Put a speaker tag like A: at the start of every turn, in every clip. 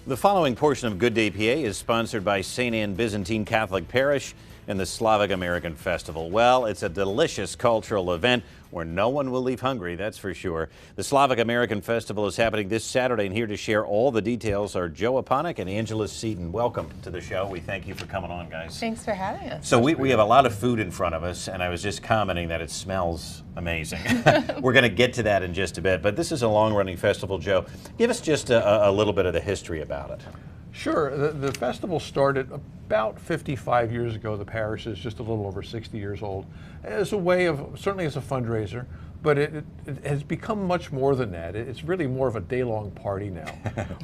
A: The following portion of Good Day PA is sponsored by St. Anne Byzantine Catholic Parish and the Slavic American Festival. Well, it's a delicious cultural event where no one will leave hungry, that's for sure. The Slavic American Festival is happening this Saturday, and here to share all the details are Joe Aponic and Angela Seaton. Welcome to the show. We thank you for coming on, guys.
B: Thanks for having us.
A: So we have a lot of food in front of us, and I was just commenting that it smells amazing. We're going to get to that in just a bit, but this is a long-running festival. Joe, give us just a little bit of the history about it.
C: Sure. The festival started about 55 years ago. The parish is just a little over 60 years old. As a way of, certainly as a fundraiser, but it has become much more than that. It's really more of a day-long party now,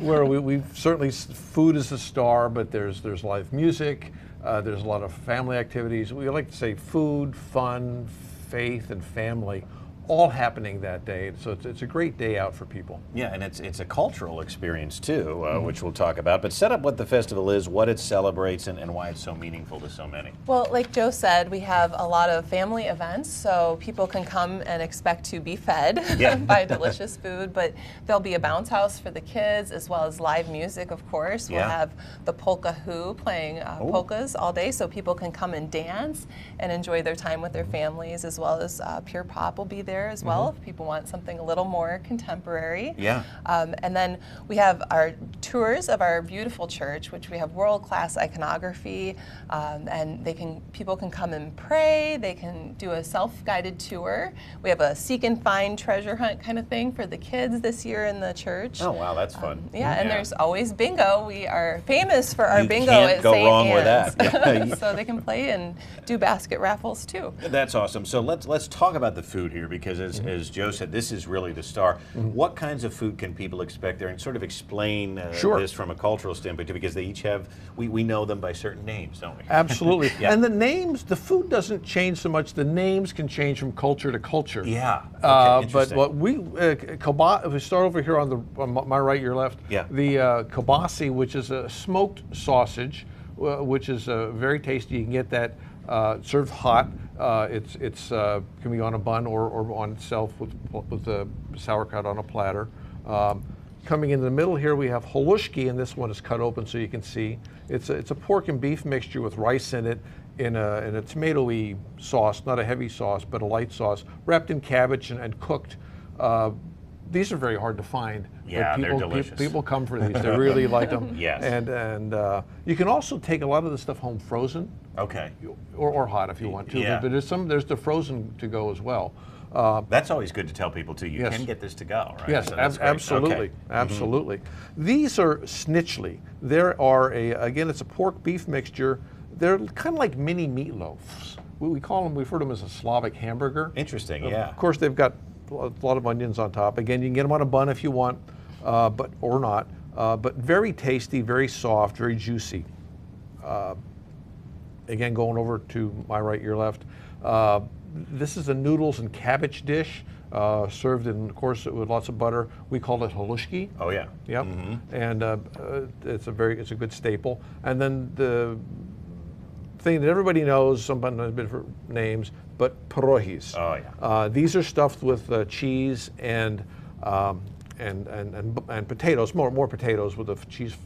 C: where we certainly, food is the star, but there's live music, there's a lot of family activities. We like to say food, fun, faith, and family, all happening that day. So it's a great day out for people.
A: Yeah, and it's a cultural experience too, which we'll talk about. But set up what the festival is, what it celebrates, and why it's so meaningful to so many.
B: Well, like Joe said, we have a lot of family events, so people can come and expect to be fed by delicious food. But there'll be a bounce house for the kids, as well as live music, of course. We'll have the polka who playing polkas all day, so people can come and dance and enjoy their time with their families, as well as Pure Pop will be there as well if people want something a little more contemporary. And then we have our tours of our beautiful church, which we have world-class iconography, and people can come and pray. They can do a self-guided tour. We have a seek and find treasure hunt kind of thing for the kids this year in the church.
A: Oh wow, that's fun.
B: And there's always bingo. We are famous for our bingo
A: at St. Anne's. You can't go wrong with that.
B: So they can play and do basket raffles too.
A: That's awesome. So let's talk about the food here, because as Joe said, this is really the star. What kinds of food can people expect there, and sort of explain this from a cultural standpoint too, because they each have, we know them by certain names, don't we?
C: Absolutely. And the names, the food doesn't change so much. The names can change from culture to culture. But what if we start over here on my right, your left, the kibasi, which is a smoked sausage, which is very tasty. You can get that served hot. It's can be on a bun or on itself with the sauerkraut on a platter. Coming in the middle here, we have Halushki, and this one is cut open so you can see. It's a pork and beef mixture with rice in it, in a tomatoey sauce, not a heavy sauce, but a light sauce, wrapped in cabbage and cooked. These are very hard to find.
A: Yeah, they're delicious.
C: People come for these. They really like them.
A: Yes.
C: And you can also take a lot of the stuff home frozen.
A: Okay.
C: Or hot if you want to.
A: Yeah.
C: But there's the frozen to go as well.
A: That's always good to tell people too. You can get this to go, right?
C: Yes,
A: so
C: absolutely, absolutely. These are Schnitzlies. There are again, it's a pork beef mixture. They're kind of like mini meatloafs. We call them. We refer to them as a Slavic hamburger.
A: Interesting.
C: Of course, they've got a lot of onions on top. Again, you can get them on a bun if you want, or not. But very tasty, very soft, very juicy. Again, going over to my right, your left. This is a noodles and cabbage dish, served in, of course, with lots of butter. We call it Halushki.
A: Oh yeah.
C: Yep. And it's a good staple. And then the thing that everybody knows, sometimes different names, but Perohis.
A: Oh yeah.
C: These are stuffed with cheese and potatoes, more potatoes with the cheese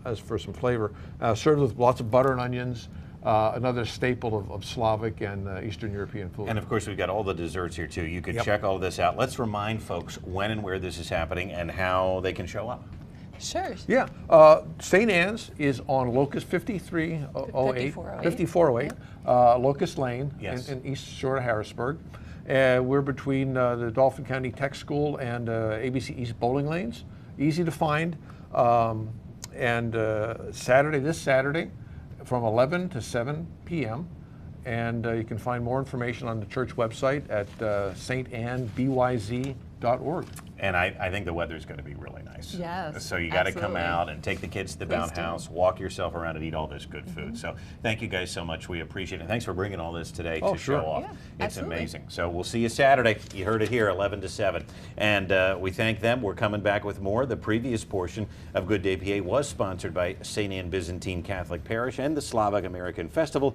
C: as for some flavor. Served with lots of butter and onions. Another staple of Slavic and Eastern European food.
A: And of course, we've got all the desserts here too. You could check all of this out. Let's remind folks when and where this is happening and how they can show up.
B: Sure.
C: Yeah. St. Anne's is on Locust 5408, Locust Lane in East Shore of Harrisburg. We're between the Dauphin County Tech School and ABC East bowling lanes. Easy to find. And this Saturday, from 11 to 7 p.m. And you can find more information on the church website at stannbyz.org.
A: And I think the weather is going to be really nice.
B: Yes.
A: So you got to come out and take the kids to the bounce house, walk yourself around and eat all this good food. So thank you guys so much. We appreciate it. Thanks for bringing all this today to show off.
B: Yeah,
A: it's amazing. So we'll see you Saturday. You heard it here, 11 to 7. And we thank them. We're coming back with more. The previous portion of Good Day PA was sponsored by St. Anne Byzantine Catholic Parish and the Slavic American Festival.